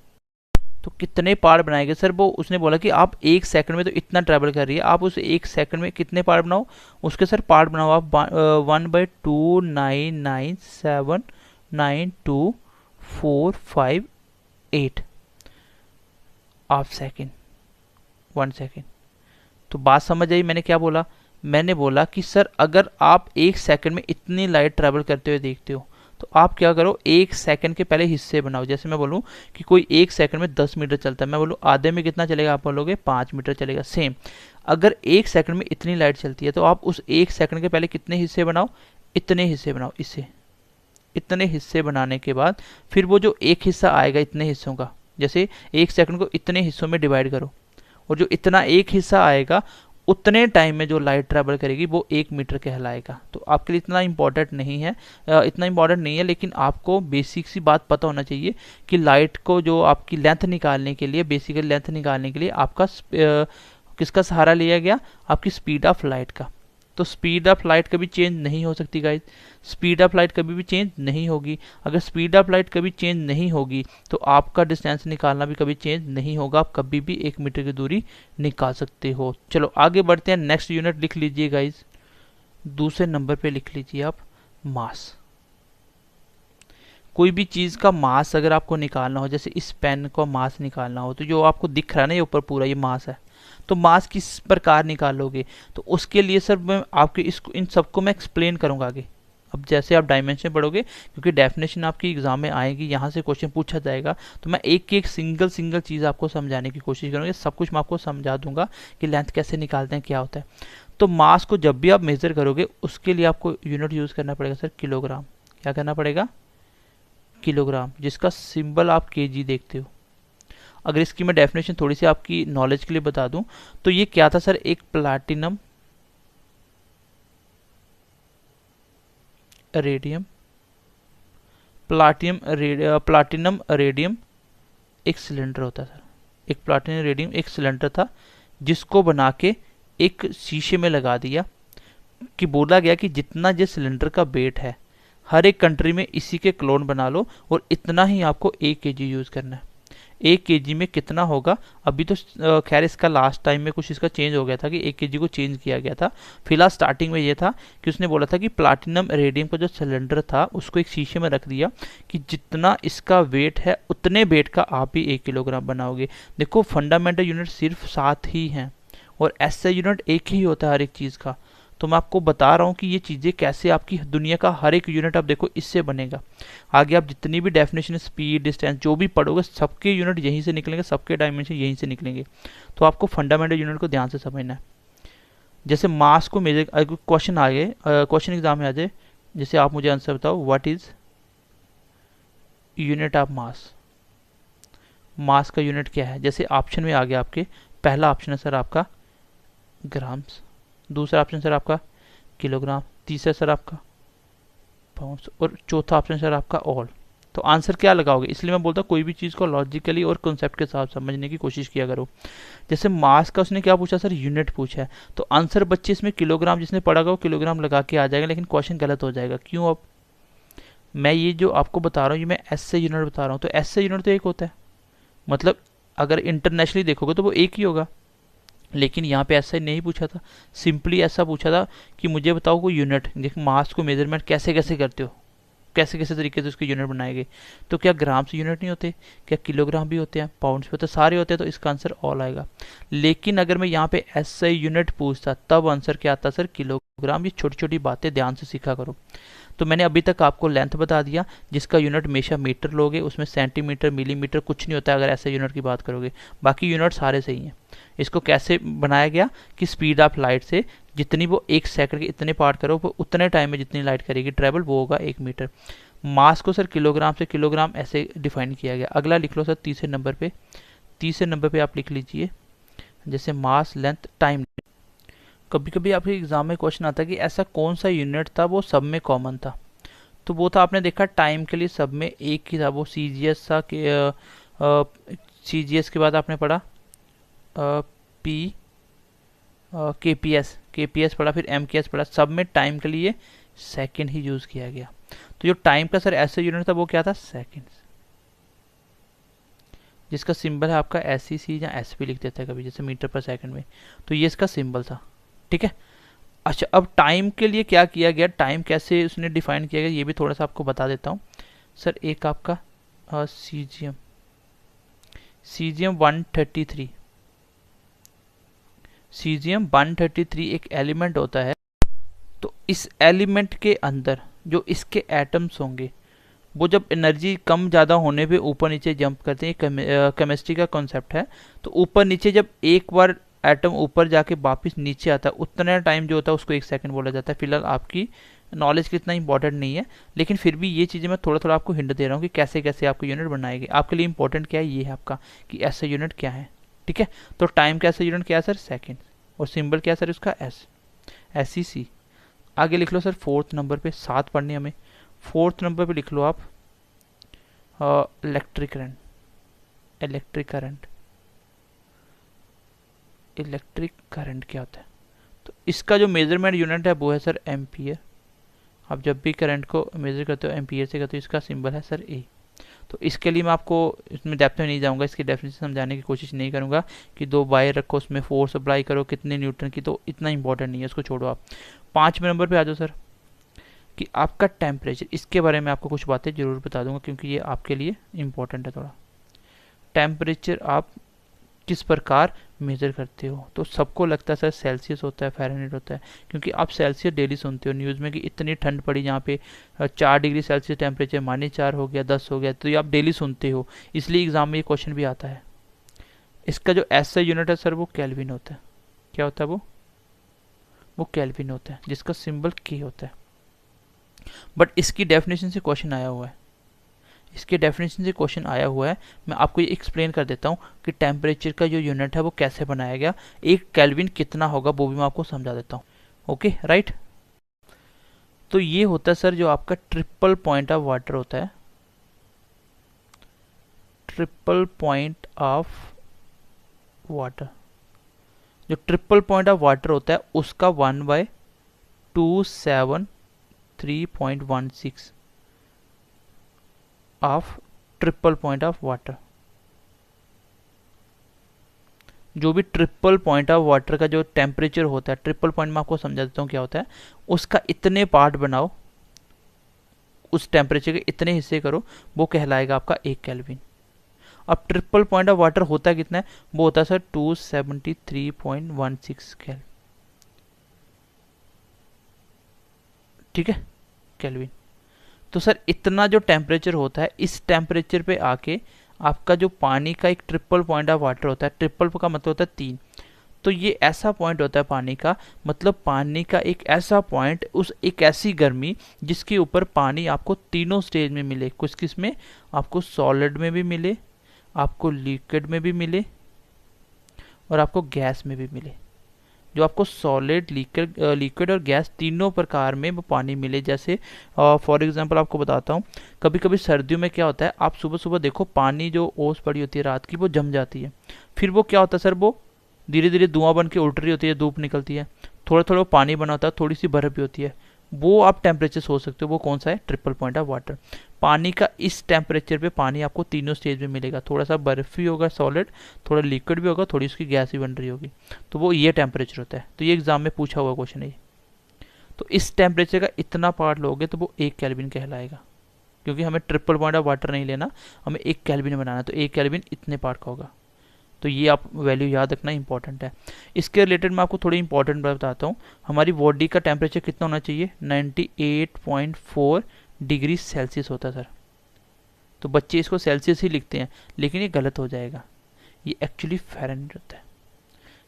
तो कितने पार्ट बनाएंगे सर, वो उसने बोला कि आप 1 सेकंड में तो इतना ट्रैवल कर रही है, आप उस 1 सेकंड में कितने पार्ट बनाओ, उसके सर पार्ट बनाओ आप 1/299792458 आप सेकंड, 1 सेकंड। तो बात समझ आई मैंने क्या बोला, मैंने बोला कि सर अगर आप 1 सेकंड में इतनी लाइट ट्रैवल करते हुए देखते हो, तो आप क्या करो, 1 सेकंड के पहले हिस्से बनाओ। जैसे मैं बोलूँ कि कोई 1 सेकंड में 10 मीटर चलता है, मैं बोलूँ आधे में कितना चलेगा, आप बोलोगे 5 मीटर चलेगा। सेम अगर 1 सेकंड में इतनी लाइट चलती है तो आप उस 1 सेकंड के पहले कितने हिस्से बनाओ, इतने हिस्से बनाओ। इससे इतने हिस्से बनाने के बाद फिर वो जो एक हिस्सा आएगा इतने हिस्सों का, जैसे 1 सेकंड को इतने हिस्सों में डिवाइड करो, और जो इतना एक हिस्सा आएगा उतने टाइम में जो लाइट ट्रैवल करेगी वो 1 मीटर कहलाएगा। तो आपके लिए इतना इम्पोर्टेंट नहीं है, लेकिन आपको बेसिक सी बात पता होना चाहिए कि लाइट को जो आपकी लेंथ निकालने के लिए, बेसिकली लेंथ निकालने के लिए आपका किसका सहारा लिया गया, आपकी स्पीड ऑफ लाइट का। तो स्पीड ऑफ लाइट कभी चेंज नहीं हो सकती गाइज, स्पीड ऑफ लाइट कभी भी चेंज नहीं होगी। अगर स्पीड ऑफ लाइट कभी चेंज नहीं होगी तो आपका डिस्टेंस निकालना भी कभी चेंज नहीं होगा, आप कभी भी 1 मीटर की दूरी निकाल सकते हो। चलो आगे बढ़ते हैं, नेक्स्ट यूनिट लिख लीजिए गाइज, दूसरे नंबर पे लिख लीजिए आप मास। कोई भी चीज़ का मास अगर आपको निकालना हो, जैसे इस पेन का मास निकालना हो, तो जो आपको दिख रहा है ना ये ऊपर पूरा ये मास है, तो मास किस प्रकार निकालोगे, तो उसके लिए सर मैं आपके इसको इन सबको मैं एक्सप्लेन करूंगा आगे। अब जैसे आप डायमेंशन पढ़ोगे, क्योंकि डेफिनेशन आपकी एग्जाम में आएगी, यहाँ से क्वेश्चन पूछा जाएगा, तो मैं एक एक सिंगल सिंगल चीज़ आपको समझाने की कोशिश करूँगा। सब कुछ मैं आपको समझा दूंगा कि लेंथ कैसे निकालते हैं, क्या होता है। तो मास को जब भी आप मेजर करोगे उसके लिए आपको यूनिट यूज़ करना पड़ेगा सर किलोग्राम। क्या करना पड़ेगा, किलोग्राम, जिसका सिंबल आप केजी देखते हो। अगर इसकी मैं डेफिनेशन थोड़ी सी आपकी नॉलेज के लिए बता दूं तो ये क्या था सर, एक प्लाटिनम रेडियम, प्लाटिनम रेडियम एक सिलेंडर होता था, एक प्लाटिनम रेडियम एक सिलेंडर था, जिसको बना के एक शीशे में लगा दिया, कि बोला गया कि जितना ये सिलेंडर का वेट है हर एक कंट्री में इसी के क्लोन बना लो, और इतना ही आपको 1 kg यूज़ करना है। 1 kg में कितना होगा, अभी तो खैर इसका लास्ट टाइम में कुछ इसका चेंज हो गया था कि 1 kg को चेंज किया गया था। फिलहाल स्टार्टिंग में ये था कि उसने बोला था कि प्लाटिनम रेडियम का जो सिलेंडर था उसको एक शीशे में रख दिया कि जितना इसका वेट है उतने वेट का आप ही 1 किलोग्राम बनाओगे। देखो फंडामेंटल यूनिट सिर्फ 7 ही हैं और एसआई यूनिट एक ही होता है हर एक चीज़ का। तो मैं आपको बता रहा हूँ कि ये चीज़ें कैसे, आपकी दुनिया का हर एक यूनिट आप देखो इससे बनेगा। आगे आप जितनी भी डेफिनेशन, स्पीड, डिस्टेंस जो भी पढ़ोगे सबके यूनिट यहीं से निकलेंगे, सबके डायमेंशन यहीं से निकलेंगे। तो आपको फंडामेंटल यूनिट को ध्यान से समझना है। जैसे मास को मेजर, क्वेश्चन आ गए, क्वेश्चन एग्जाम में आ जाए, जैसे आप मुझे आंसर बताओ, what is unit of mass. Mass का यूनिट क्या है, जैसे ऑप्शन में आ गया आपके, पहला ऑप्शन है सर आपका ग्राम्स, दूसरा ऑप्शन सर आपका किलोग्राम, तीसरा सर आपका पाउंड्स, और चौथा ऑप्शन सर आपका ऑल। तो आंसर क्या लगाओगे, इसलिए मैं बोलता हूँ कोई भी चीज़ को लॉजिकली और कॉन्सेप्ट के साथ समझने की कोशिश किया करो। जैसे मास का उसने क्या पूछा सर, यूनिट पूछा है, तो आंसर बच्चे इसमें किलोग्राम, जिसने पढ़ा वो किलोग्राम लगा के आ जाएगा, लेकिन क्वेश्चन गलत हो जाएगा। क्यों, अब मैं ये जो आपको बता रहा हूँ ये मैं एस से यूनिट बता रहा हूँ, तो एस से यूनिट तो एक होता है, मतलब अगर इंटरनेशनली देखोगे तो वो एक ही होगा, लेकिन यहाँ पे ऐसा ही नहीं पूछा था। सिंपली ऐसा पूछा था कि मुझे बताओ कोई यूनिट, देखो मास को मेजरमेंट कैसे कैसे करते हो, कैसे कैसे तरीके से उसके यूनिट बनाए गए, तो क्या ग्राम से यूनिट नहीं होते, क्या किलोग्राम भी होते हैं, पाउंड्स भी होते हैं, सारे होते हैं, तो इसका आंसर ऑल आएगा। लेकिन अगर मैं यहाँ पे एसआई यूनिट पूछता तब आंसर क्या आता सर, किलोग्राम। ये छोटी छोटी बातें ध्यान से सीखा करो। तो मैंने अभी तक आपको लेंथ बता दिया, जिसका यूनिट हमेशा मीटर लोगे, उसमें सेंटीमीटर, मिलीमीटर कुछ नहीं होता है अगर ऐसे यूनिट की बात करोगे, बाकी यूनिट सारे सही हैं। इसको कैसे बनाया गया कि स्पीड ऑफ लाइट से जितनी वो 1 सेकंड के इतने पार्ट करो, वो उतने टाइम में जितनी लाइट करेगी ट्रेवल वो होगा 1 मीटर। मास को सर किलोग्राम से किलोग्राम ऐसे डिफाइन किया गया। अगला लिख लो सर तीसरे नंबर पे, तीसरे नंबर पे आप लिख लीजिए जैसे मास, लेंथ, टाइम। कभी कभी आपके एग्जाम में क्वेश्चन आता है कि ऐसा कौन सा यूनिट था वो सब में कॉमन था, तो वो था, आपने देखा टाइम के लिए सब में एक ही था, वो सीजीएस था। सीजीएस के बाद आपने पढ़ा पी, केपीएस पढ़ा, फिर एमकेएस पढ़ा, सब में टाइम के लिए सेकंड ही यूज किया गया। तो जो टाइम का सर ऐसा यूनिट था वो क्या था, सेकंड्स, जिसका सिंबल है आपका एससीसी या एसपी लिख देता है कभी, जैसे मीटर पर सेकंड में, तो ये इसका सिंबल था। ठीक है, अच्छा अब टाइम के लिए क्या किया गया, टाइम कैसे उसने डिफाइन किया गया ये भी थोड़ा सा आपको बता देता हूँ सर। एक आपका सीजीएम 133, सीजीएम 133 एक एलिमेंट होता है। तो इस एलिमेंट के अंदर जो इसके एटम्स होंगे वो जब एनर्जी कम ज़्यादा होने पे ऊपर नीचे जंप करते हैं, केमिस्ट्री का कॉन्सेप्ट है। तो ऊपर नीचे जब एक बार एटम ऊपर जाके वापस नीचे आता है, उतना टाइम जो होता है उसको 1 सेकंड बोला जाता है। फिलहाल आपकी नॉलेज कितना इंपॉर्टेंट नहीं है, लेकिन फिर भी ये चीज़ें मैं थोड़ा थोड़ा आपको हिंट दे रहा हूँ कि कैसे कैसे आपको यूनिट बनाएगी। आपके लिए इंपॉर्टेंट क्या है, ये है आपका कि ऐसा यूनिट क्या है। ठीक है, तो टाइम का ऐसा यूनिट क्या है सर, सेकेंड। और सिंबल क्या है सर उसका, एस, SEC। आगे लिख लो सर 4th नंबर पे, 7 पढ़ने हमें। 4th नंबर पे लिख लो आप electric current. Electric current, electric current क्या होता है? तो इसका जो मेजरमेंट यूनिट है वो है सर एम्पियर। आप जब भी करंट को मेजर करते हो एम्पियर से करते हो, इसका सिंबल है सर ए। तो इसके लिए मैं आपको इसमें डेप्थ में नहीं जाऊंगा, इसकी डेफिनेशन समझाने की कोशिश नहीं करूंगा कि 2 वायर रखो, उसमें फोर्स अप्लाई करो कितने न्यूटन की, तो इतना इंपॉर्टेंट नहीं है, उसको छोड़ो आप। 5वें नंबर पे आ जाओ सर कि आपका टेम्परेचर, इसके बारे में आपको कुछ बातें जरूर बता दूंगा क्योंकि ये आपके लिए इंपॉर्टेंट है थोड़ा। टेम्परेचर आप किस प्रकार मेजर करते हो? तो सबको लगता है सर सेल्सियस होता है, फ़ारेनहाइट होता है, क्योंकि आप सेल्सियस डेली सुनते हो न्यूज़ में कि इतनी ठंड पड़ी जहाँ पे 4 डिग्री सेल्सियस टेम्परेचर, -4 हो गया, 10 हो गया, तो ये आप डेली सुनते हो, इसलिए एग्जाम में ये क्वेश्चन भी आता है। इसका जो ऐसा यूनिट है सर वो केल्विन होता है। क्या होता है वो केल्विन होता है, जिसका सिंबल के होता है। बट इसकी डेफिनेशन से क्वेश्चन आया हुआ है, इसके डेफिनेशन से क्वेश्चन आया हुआ है। मैं आपको ये एक्सप्लेन कर देता हूँ कि टेम्परेचर का जो यूनिट है वो कैसे बनाया गया, एक केल्विन कितना होगा वो भी मैं आपको समझा देता हूँ। Okay right. तो ये होता है सर जो आपका ट्रिपल पॉइंट ऑफ वाटर होता है। ट्रिपल पॉइंट ऑफ वाटर, जो ट्रिपल पॉइंट ऑफ वाटर होता है उसका 1/273.16 of triple point of water. जो भी ट्रिपल पॉइंट ऑफ वाटर का जो टेम्परेचर होता है, ट्रिपल पॉइंट में आपको समझा देता हूँ क्या होता है, उसका इतने पार्ट बनाओ, उस टेम्परेचर के इतने हिस्से करो, वो कहलाएगा आपका 1 केल्विन। अब ट्रिपल पॉइंट ऑफ वाटर होता है कितना है, वो होता है सर 273.16 केल्विन। ठीक है, केल्विन। तो सर इतना जो टेम्परेचर होता है, इस टेम्परेचर पे आके आपका जो पानी का एक ट्रिपल पॉइंट ऑफ वाटर होता है, ट्रिपल का मतलब होता है 3, तो ये ऐसा पॉइंट होता है पानी का, मतलब पानी का एक ऐसा पॉइंट, उस एक ऐसी गर्मी जिसके ऊपर पानी आपको तीनों स्टेज में मिले। कुछ किस में, आपको सॉलिड में भी मिले, आपको लिक्विड में भी मिले, और आपको गैस में भी मिले। जो आपको सॉलिड, लिक्विड और गैस तीनों प्रकार में वो पानी मिले। जैसे फॉर एग्जांपल आपको बताता हूँ, कभी कभी सर्दियों में क्या होता है, आप सुबह सुबह देखो पानी जो ओस पड़ी होती है रात की वो जम जाती है, फिर वो क्या होता है सर, वो धीरे धीरे धुआं बन के उल्ट रही होती है, धूप निकलती है, थोड़ा थोड़ा पानी बना होता है, थोड़ी सी बर्फ भी होती है, वो आप टेम्परेचर सोच सकते हो वो कौन सा है, ट्रिपल पॉइंट ऑफ वाटर। पानी का इस टेम्परेचर पे पानी आपको तीनों स्टेज में मिलेगा, थोड़ा सा बर्फ भी होगा सॉलिड, थोड़ा लिक्विड भी होगा, थोड़ी उसकी गैस भी बन रही होगी, तो वो ये टेम्परेचर होता है। तो ये एग्जाम में पूछा हुआ क्वेश्चन है। तो इस टेम्परेचर का इतना पार्ट लोगे तो वो 1 केल्विन कहलाएगा, क्योंकि हमें ट्रिपल पॉइंट ऑफ वाटर नहीं लेना, हमें 1 केल्विन बनाना, तो 1 केल्विन इतने पार्ट का होगा। तो ये आप वैल्यू याद रखना इंपॉर्टेंट है। इसके रिलेटेड मैं आपको थोड़ी इंपॉर्टेंट बताता हूँ। हमारी बॉडी का टेम्परेचर कितना होना चाहिए, 98.4 डिग्री सेल्सियस होता है सर। तो बच्चे इसको सेल्सियस ही लिखते हैं, लेकिन ये गलत हो जाएगा, ये एक्चुअली फ़ारेनहाइट होता है।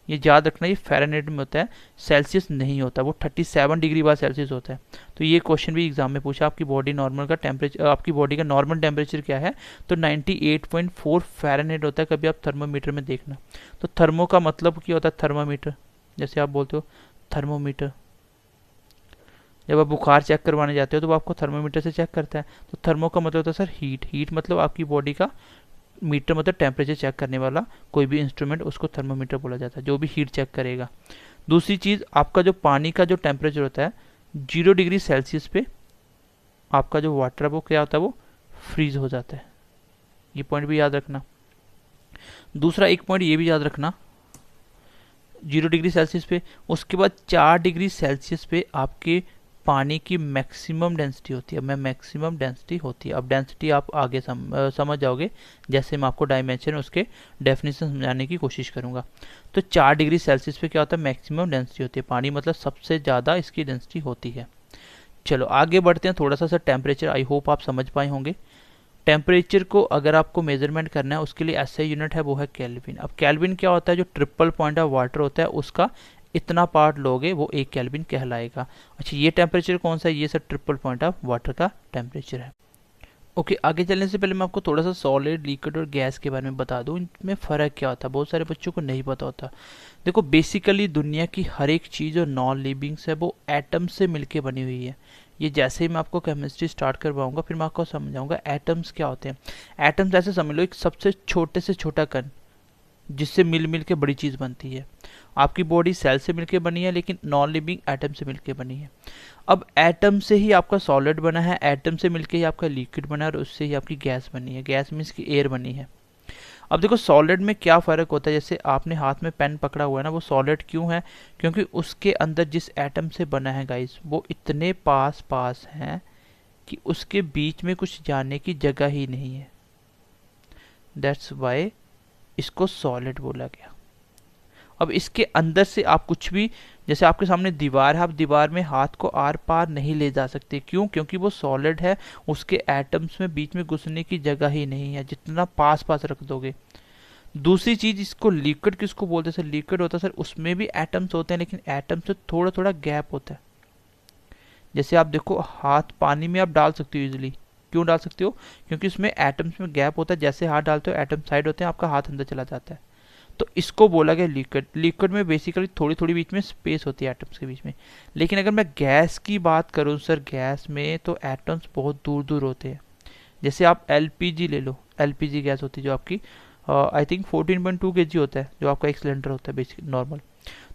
ये याद रखना, ये फ़ारेनहाइट में होता है, सेल्सियस नहीं होता, वो 37 डिग्री बार सेल्सियस होता है। तो ये क्वेश्चन भी एग्जाम में पूछा, आपकी बॉडी नॉर्मल का टेम्परेचर, आपकी बॉडी का नॉर्मल टेम्परेचर क्या है, तो 98.4 फ़ारेनहाइट होता है। कभी आप थर्मोमीटर में देखना, तो थर्मो का मतलब क्या होता है, थर्मामीटर, जैसे आप बोलते हो थर्मोमीटर। जब आप बुखार चेक करवाने जाते हो तो वो आपको थर्मोमीटर से चेक करता है। तो थर्मो का मतलब होता है सर हीट, हीट मतलब आपकी बॉडी का, मीटर मतलब टेम्परेचर चेक करने वाला कोई भी इंस्ट्रूमेंट, उसको थर्मोमीटर बोला जाता है, जो भी हीट चेक करेगा। दूसरी चीज़, आपका जो पानी का जो टेम्परेचर होता है 0 डिग्री सेल्सियस पे आपका जो वाटर है वो क्या होता है, वो फ्रीज हो जाता है। ये पॉइंट भी याद रखना। दूसरा एक पॉइंट ये भी याद रखना, 0 डिग्री सेल्सियस पे, उसके बाद 4 डिग्री सेल्सियस पे आपके पानी की मैक्सिमम डेंसिटी होती है। मैक्सिमम डेंसिटी होती है। अब डेंसिटी आप आगे समझ जाओगे, जैसे मैं आपको डायमेंशन उसके डेफिनेशन समझाने की कोशिश करूंगा। तो 4 डिग्री सेल्सियस पे क्या होता है, मैक्सिमम डेंसिटी होती है, पानी मतलब सबसे ज़्यादा इसकी डेंसिटी होती है। चलो आगे बढ़ते हैं थोड़ा सा सर। टेम्परेचर आई होप आप समझ पाए होंगे। टेम्परेचर को अगर आपको मेजरमेंट करना है उसके लिए ऐसा यूनिट है, वो है केल्विन। अब केल्विन क्या होता है, जो ट्रिपल पॉइंट ऑफ वाटर होता है उसका इतना पार्ट लोगे वो 1 केल्विन कहलाएगा। अच्छा ये टेम्परेचर कौन सा है, ये sir triple point of water का टेम्परेचर है। ओके आगे चलने से पहले मैं आपको थोड़ा सा सॉलिड, लिक्विड और गैस के बारे में बता दूं, इनमें फ़र्क क्या होता है, बहुत सारे बच्चों को नहीं पता होता। देखो बेसिकली दुनिया की हर एक चीज़ जो नॉन लिविंग्स है वो एटम से मिलके बनी हुई है। ये जैसे ही मैं आपको केमिस्ट्री स्टार्ट करवाऊंगा फिर मैं आपको समझाऊंगा एटम्स क्या होते हैं। एटम्स ऐसे समझ लो एक सबसे छोटे से छोटा कण जिससे मिल मिल के बड़ी चीज़ बनती है। आपकी बॉडी सेल से मिलके बनी है लेकिन नॉन लिविंग एटम से मिलके बनी है। अब एटम से ही आपका सॉलिड बना है, एटम से मिलके ही आपका लिक्विड बना है और उससे ही आपकी गैस बनी है। गैस मीन्स की एयर बनी है। अब देखो सॉलिड में क्या फ़र्क होता है, जैसे आपने हाथ में पेन पकड़ा हुआ है ना, वो सॉलिड क्यों है, क्योंकि उसके अंदर जिस एटम से बना है गाइस वो इतने पास पास हैं कि उसके बीच में कुछ जाने की जगह ही नहीं है। दैट्स वाई इसको सॉलिड बोला गया। अब इसके अंदर से आप कुछ भी, जैसे आपके सामने दीवार है, आप दीवार में हाथ को आर पार नहीं ले जा सकते। क्यों, क्योंकि वो सॉलिड है, उसके एटम्स में बीच में घुसने की जगह ही नहीं है, जितना पास पास रख दोगे। दूसरी चीज, इसको लिक्विड किसको बोलते हैं सर, लिक्विड होता है सर उसमें भी एटम्स होते हैं लेकिन एटम से थोड़ा थोड़ा गैप होता है। जैसे आप देखो हाथ पानी में आप डाल सकते हो इजिली, क्यों डाल सकते हो, क्योंकि उसमें एटम्स में गैप होता है। जैसे हाथ डालते हो एटम साइड होते हैं, आपका हाथ अंदर चला जाता है। तो इसको बोला गया लिक्विड। लिक्विड में बेसिकली थोड़ी थोड़ी बीच में स्पेस होती है एटम्स के बीच में। लेकिन अगर मैं गैस की बात करूं सर, गैस में तो एटम्स बहुत दूर दूर होते हैं। जैसे आप एलपीजी ले लो, एलपीजी गैस होती है जो आपकी आई थिंक 14.2 kg होता है, जो आपका एक सिलेंडर होता है बेसिक नॉर्मल।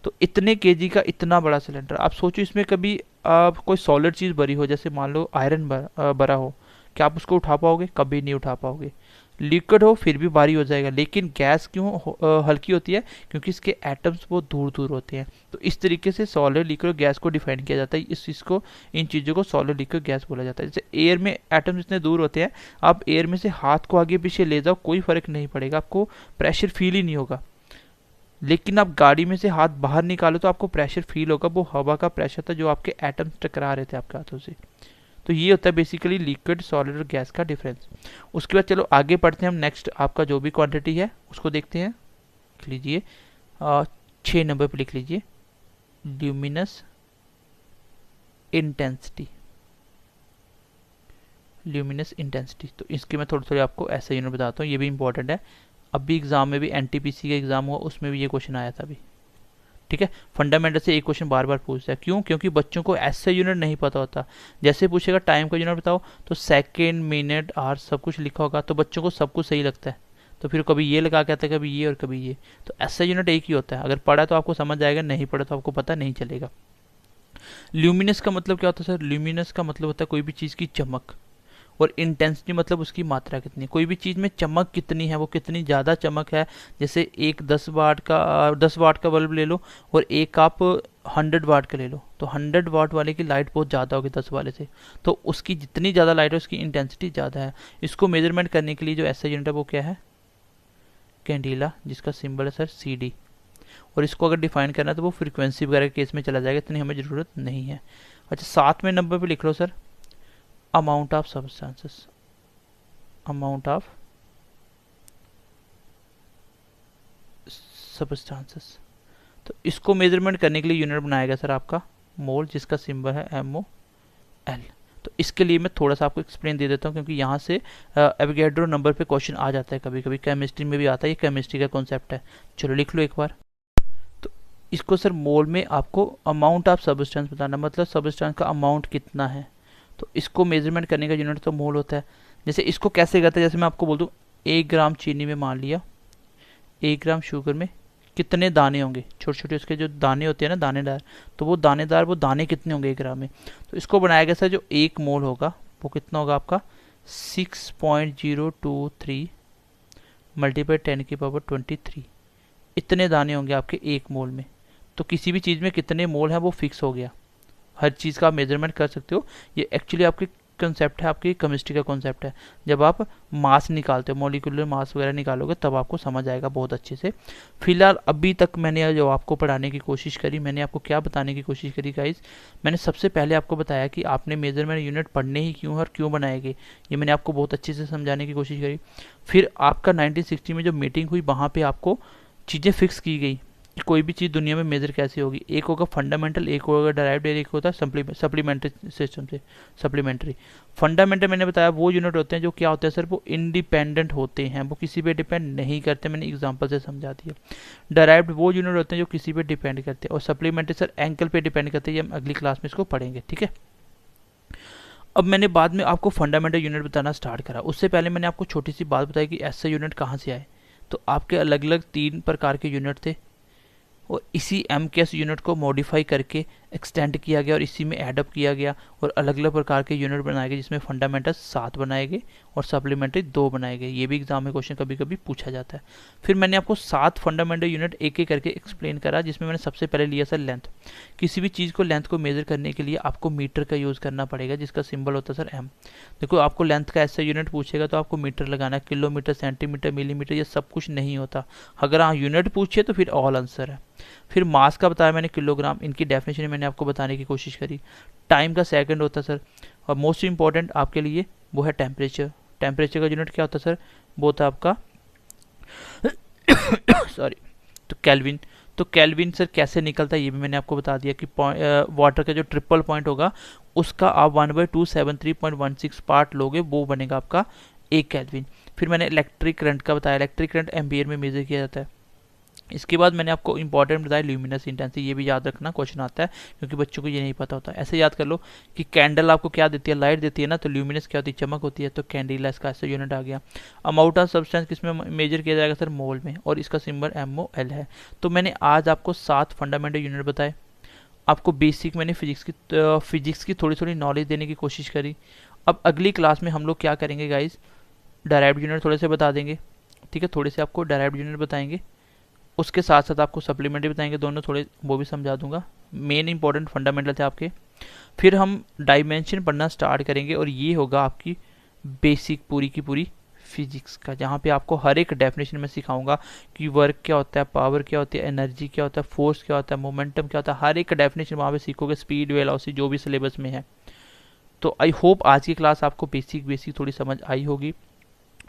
तो इतने केजी का इतना बड़ा सिलेंडर, आप सोचो इसमें कभी कोई सॉलिड चीज़ भरी हो, जैसे मान लो आयरन भरा हो, क्या आप उसको उठा पाओगे, कभी नहीं उठा पाओगे। लिक्विड हो फिर भी भारी हो जाएगा। लेकिन गैस क्यों हल्की होती है, क्योंकि इसके एटम्स बहुत दूर दूर होते हैं। तो इस तरीके से सॉलिड, लिक्विड और गैस को डिफाइन किया जाता है। इस चीज़ को, इन चीज़ों को सॉलिड, लिक्विड, गैस बोला जाता है। जैसे एयर में एटम्स इतने दूर होते हैं, आप एयर में से हाथ को आगे पीछे ले जाओ कोई फर्क नहीं पड़ेगा, आपको प्रेशर फील ही नहीं होगा। लेकिन आप गाड़ी में से हाथ बाहर निकालो तो आपको प्रेशर फील होगा, वो हवा का प्रेशर था जो आपके एटम्स टकरा रहे थे आपके हाथों से। तो ये होता है बेसिकली लिक्विड, सॉलिड और गैस का डिफरेंस। उसके बाद चलो आगे बढ़ते हैं हम, नेक्स्ट आपका जो भी क्वांटिटी है उसको देखते हैं। लिख लीजिए 6 नंबर पे लिख लीजिए ल्यूमिनस इंटेंसिटी। ल्यूमिनस इंटेंसिटी, तो इसके मैं थोड़ी थोड़ी आपको ऐसा यूनिट बताता हूँ, ये भी इंपॉर्टेंट है। अभी एग्जाम में भी एनटीपीसी का एग्जाम हुआ, उसमें भी ये क्वेश्चन आया था अभी। ठीक है, फंडामेंटल से एक क्वेश्चन बार बार पूछता है। क्यों, क्योंकि बच्चों को ऐसा यूनिट नहीं पता होता। जैसे पूछेगा टाइम का यूनिट बताओ, तो सेकंड, मिनट, आवर सब कुछ लिखा होगा, तो बच्चों को सब कुछ सही लगता है। तो फिर कभी ये लगा के आता है, कभी ये और कभी ये। तो ऐसा यूनिट एक ही होता है, अगर पढ़ा तो आपको समझ आएगा, नहीं पढ़ा तो आपको पता नहीं चलेगा। ल्यूमिनस का मतलब क्या होता है सर, ल्यूमिनस का मतलब होता है कोई भी चीज़ की चमक, और इंटेंसिटी मतलब उसकी मात्रा कितनी, कोई भी चीज़ में चमक कितनी है, वो कितनी ज़्यादा चमक है। जैसे एक 10 वाट का बल्ब ले लो और एक आप 100 वाट का ले लो, तो 100 वाट वाले की लाइट बहुत ज़्यादा होगी 10 वाले से, तो उसकी जितनी ज़्यादा लाइट है उसकी इंटेंसिटी ज़्यादा है। इसको मेजरमेंट करने के लिए जो ऐसा यूनिट है वो क्या है, कैंडीला, जिसका सिंबल है सर CD। और इसको अगर डिफाइन करना है तो वो फ्रीक्वेंसी वगैरह के केस में चला जाएगा, इतनी हमें ज़रूरत नहीं है। अच्छा 7वें नंबर पर लिख लो sir amount of substances, amount of substances। तो इसको मेजरमेंट करने के लिए यूनिट बनाया गया सर आपका मोल, जिसका सिंबल है MOL। तो इसके लिए मैं थोड़ा सा आपको एक्सप्लेन दे देता हूँ, क्योंकि यहाँ से एवोगैड्रो नंबर पे क्वेश्चन आ जाता है, कभी कभी केमिस्ट्री में भी आता है, ये केमिस्ट्री का कॉन्सेप्ट है। चलो लिख लो एक बार। तो इसको सर मोल में आपको अमाउंट ऑफ सब्सटेंस बताना, मतलब सब्सटेंस का अमाउंट कितना है। तो इसको मेजरमेंट करने का यूनिट तो मोल होता है। जैसे इसको कैसे करते हैं, जैसे मैं आपको बोल दूँ 1 ग्राम चीनी में मान लिया 1 ग्राम शुगर में कितने दाने होंगे, छोटे छोटे उसके जो दाने होते हैं ना दानेदार, तो वो दाने कितने होंगे 1 ग्राम में। तो इसको बनाया गया सर जो 1 मोल होगा वो कितना होगा आपका 6.023 मल्टीप्लाई 10⁻23, इतने दाने होंगे आपके 1 मोल में। तो किसी भी चीज़ में कितने मोल हैं वो फिक्स हो गया, हर चीज़ का आप मेजरमेंट कर सकते हो। ये एक्चुअली आपके कंसेप्ट है आपकी केमिस्ट्री का कॉन्सेप्ट है। जब आप मास निकालते हो, मॉलिक्यूलर मास वगैरह निकालोगे, तब आपको समझ आएगा बहुत अच्छे से। फिलहाल अभी तक मैंने जो आपको पढ़ाने की कोशिश करी, मैंने आपको क्या बताने की कोशिश करी गाइस, मैंने सबसे पहले आपको बताया कि आपने मेजरमेंट यूनिट पढ़ने ही क्यों और क्यों बनाएंगे, ये मैंने आपको बहुत अच्छे से समझाने की कोशिश करी। फिर आपका 1960 में जो मीटिंग हुई, वहाँ पे आपको चीज़ें फिक्स की गई कि कोई भी चीज़ दुनिया में मेजर कैसे होगी। एक होगा फंडामेंटल, एक होगा डायरेक्ट, एक होता है सप्लीमेंट्री सिस्टम से। सप्लीमेंट्री फंडामेंटल मैंने बताया वो यूनिट होते हैं जो क्या होते हैं सर, वो इंडिपेंडेंट होते हैं, वो किसी पे डिपेंड नहीं करते, मैंने एग्जांपल से समझा दिया। डायरेक्ट वो यूनिट होते हैं जो किसी पे डिपेंड करते हैं, और सप्लीमेंट्री सर एंकल पे डिपेंड करते हैं, ये हम अगली क्लास में इसको पढ़ेंगे, ठीक है। अब मैंने बाद में आपको फंडामेंटल यूनिट बताना स्टार्ट करा, उससे पहले मैंने आपको छोटी सी बात बताई कि ऐसे यूनिट कहाँ से आए। तो आपके अलग अलग 3 प्रकार के यूनिट थे, और इसी MKS यूनिट को मॉडिफाई करके एक्सटेंड किया गया और इसी में एडअप किया गया, और अलग अलग प्रकार के यूनिट बनाए गए, जिसमें फंडामेंटल 7 बनाए गए और सप्लीमेंट्री 2 बनाए गए। ये भी एग्जाम में क्वेश्चन कभी कभी पूछा जाता है। फिर मैंने आपको 7 फंडामेंटल यूनिट एक एक करके एक्सप्लेन करा, जिसमें मैंने सबसे पहले लिया सर लेंथ। किसी भी चीज़ को लेंथ को मेजर करने के लिए आपको मीटर का यूज़ करना पड़ेगा, जिसका सिंबल होता है सर M। देखो आपको लेंथ का ऐसा यूनिट पूछेगा तो आपको मीटर लगाना है, किलोमीटर, सेंटीमीटर, मिलीमीटर, ये सब कुछ नहीं होता। अगर हाँ यूनिट पूछे तो फिर ऑल आंसर है। फिर मास का बताया मैंने किलोग्राम, इनकी डेफिनेशन मैंने आपको बताने की कोशिश करी। टाइम का सेकंड होता है सर, और मोस्ट इंपॉर्टेंट आपके लिए वो है टेम्परेचर। टेम्परेचर का यूनिट क्या होता है सर, वो होता है आपका सॉरी, तो केल्विन। तो केल्विन सर कैसे निकलता है ये भी मैंने आपको बता दिया कि वाटर का जो ट्रिपल पॉइंट होगा उसका आप 1/273.16 पार्ट लोगे, वो बनेगा आपका 1 केल्विन। फिर मैंने इलेक्ट्रिक करंट का बताया, इलेक्ट्रिक करंट एम्पियर में मेजर किया जाता है। इसके बाद मैंने आपको इंपॉर्टेंट बताया ल्यूमिनस इंटेंसिटी, ये भी याद रखना, क्वेश्चन आता है क्योंकि बच्चों को ये नहीं पता होता। ऐसे याद कर लो कि कैंडल आपको क्या देती है, लाइट देती है ना, तो ल्यूमिनस क्या होती है, चमक होती है, तो कैंडिला इसका ऐसा यूनिट आ गया। अमाउंट ऑफ सब्सटेंस किसमें मेजर किया जाएगा सर, मोल में, और इसका सिंबल MOL है। तो मैंने आज आपको 7 फंडामेंटल यूनिट बताए, आपको बेसिक मैंने फिजिक्स की थोड़ी थोड़ी नॉलेज देने की कोशिश करी। अब अगली क्लास में हम लोग क्या करेंगे गाइज, डायरेक्ट यूनिट थोड़े से बता देंगे, ठीक है, थोड़े से आपको डायरेक्ट यूनिट बताएंगे, उसके साथ साथ आपको सप्लीमेंट्री बताएंगे, दोनों थोड़े वो भी समझा दूंगा। मेन इंपॉर्टेंट फंडामेंटल थे आपके। फिर हम डायमेंशन पढ़ना स्टार्ट करेंगे, और ये होगा आपकी बेसिक पूरी की पूरी फिजिक्स का, जहाँ पे आपको हर एक डेफिनेशन में सिखाऊंगा कि वर्क क्या होता है, पावर क्या होती है, एनर्जी क्या होता है, फोर्स क्या होता है, मोमेंटम क्या होता है, हर एक डेफिनेशन वहाँ पे सीखोगे, स्पीड, वेलोसिटी, जो भी सिलेबस में है। तो आई होप आज की क्लास आपको बेसिक थोड़ी समझ आई होगी।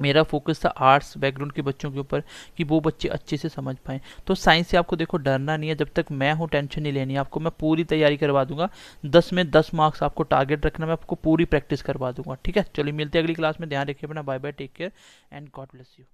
मेरा फोकस था आर्ट्स बैकग्राउंड के बच्चों के ऊपर कि वो बच्चे अच्छे से समझ पाएँ। तो साइंस से आपको देखो डरना नहीं है, जब तक मैं हूँ टेंशन नहीं लेनी है आपको, मैं पूरी तैयारी करवा दूंगा। 10 में 10 मार्क्स आपको टारगेट रखना, मैं आपको पूरी प्रैक्टिस करवा दूंगा, ठीक है। चलिए मिलते हैं अगली क्लास में, ध्यान रखिए अपना, bye bye, take care and God bless you.